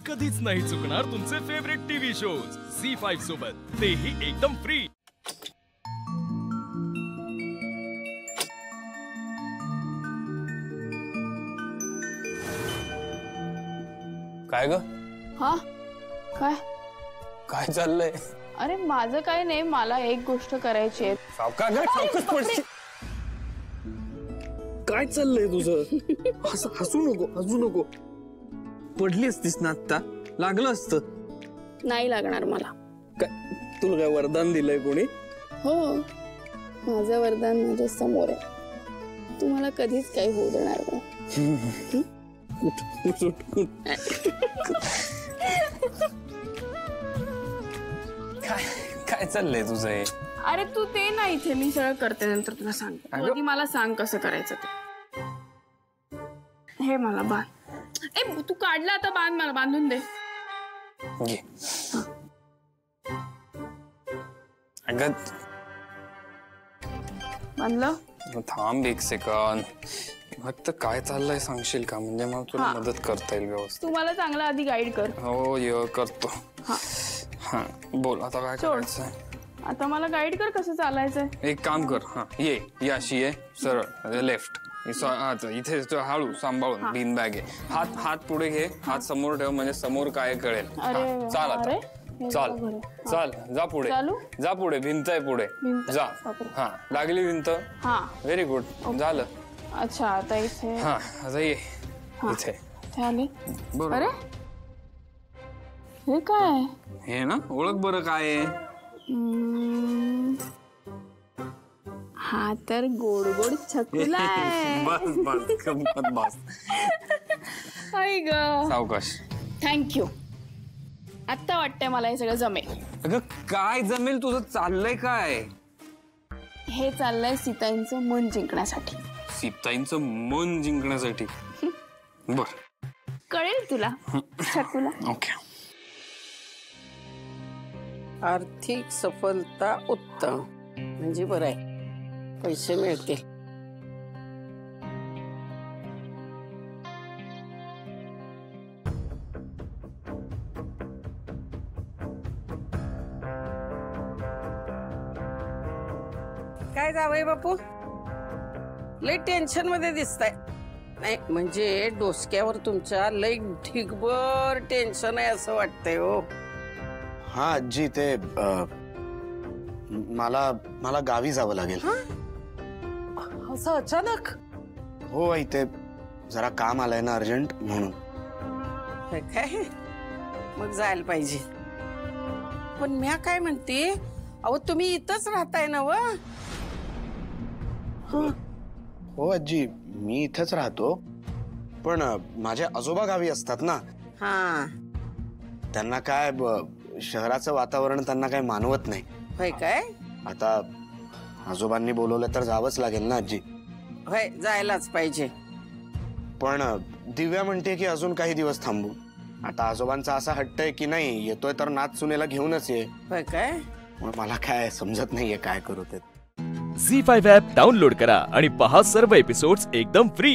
कधीच नाही चुकणार तुमचे फेवरेट टीव्ही शोज झी5 सोबत, तेही एकदम फ्री। काय ग? हा काय काय चाललंय? अरे माझं काय नाही, मला एक गोष्ट करायची आहे। सावकाश ग, सावकाश पडशील। काय चाललंय तुझं? हसू नको पडली असतीस ना आता, लागलं असतं। नाही लागणार मला। काय तुला काय वरदान दिलंय कोणी? हो, माझं वरदान माझ्या समोर आहे। तुम्हाला कधीच काही होऊ देणार नाही। काय चाललंय तुझं हे? अरे तू ते ना इथे, मी सगळं करते, नंतर तुला सांगते। आधी मला सांग कसं करायचं ते। हे मला बांध। ए तू काढला आता, बांध, मला बांधून दे। घे। अगं बांधलं? थांब एक सेकंद, फक्त काय चाललंय सांगशील का? म्हणजे मग तुला मदत करता येईल व्यवस्थित। तू मला चांगला आधी गाईड कर। हो ये करतो। हा बोल आता काय करायचं? आता मला गाईड कर कसं चालायचंय। एक काम कर, हा ये अशी ये सरळ, लेफ्ट इथे हळू सांभाळून, बीन बॅग आहे। हात पुढे घे, हात समोर ठेव, म्हणजे समोर काय कळेल। चाल आता, चाल जा पुढे, जा पुढे, भिंत आहे पुढे, जा। हा लागली भिंत, व्हेरी गुड, झालं। अच्छा आता इथे, हा आता ये इथे आली। बरोबर। अरे हे काय? हे ना, ओळख बरं काय आहे? हा तर गोड गोड छकुला आहे। बस गंमत बस। आई ग, सावकाश। थँक्यू। आता वाटतंय मला हे सगळं जमेल। अगं काय जमेल? तुझं चाललंय काय? हे चाललंय सीताईंचं मन जिंकण्यासाठी। सीताईंचं मन जिंकण्यासाठी? बर, कळेल तुला छकुला। ओके। आर्थिक सफलता उत्तम, म्हणजे बरं आहे, पैसे मिळतील। काय जावई बापू, लय टेन्शन मध्ये दिसताय? नाही म्हणजे डोसक्यावर तुमच्या लय ढिगभर टेन्शन आहे असं वाटतंय हो। हा आजी, ते मला गावी जावं लागेल। असं अचानक? हो आई, ते जरा काम आलंय ना अर्जंट, म्हणून। काय मग जायला पाहिजे, पण म्या काय म्हणते, अहो तुम्ही इथंच राहताय ना व? हो आजी, मी इथेच राहतो, पण माझे आजोबा गावी असतात ना। हा, त्यांना काय शहराचं वातावरण त्यांना काय मानवत नाही। होय काय? आता आजोबांनी बोलवलं तर जावंच लागेल ना आजी। होय, जायलाच पाहिजे। पण दिव्या म्हणते की अजून काही दिवस थांबू। आता आजोबांचा असा हट्ट आहे की नाही, येतोय तर नाच सुनेला घेऊनच ये। होय काय? मला काय समजत नाहीये काय करू ते। झी5 ॲप डाउनलोड करा आणि पहा सर्व एपिसोड्स एकदम फ्री।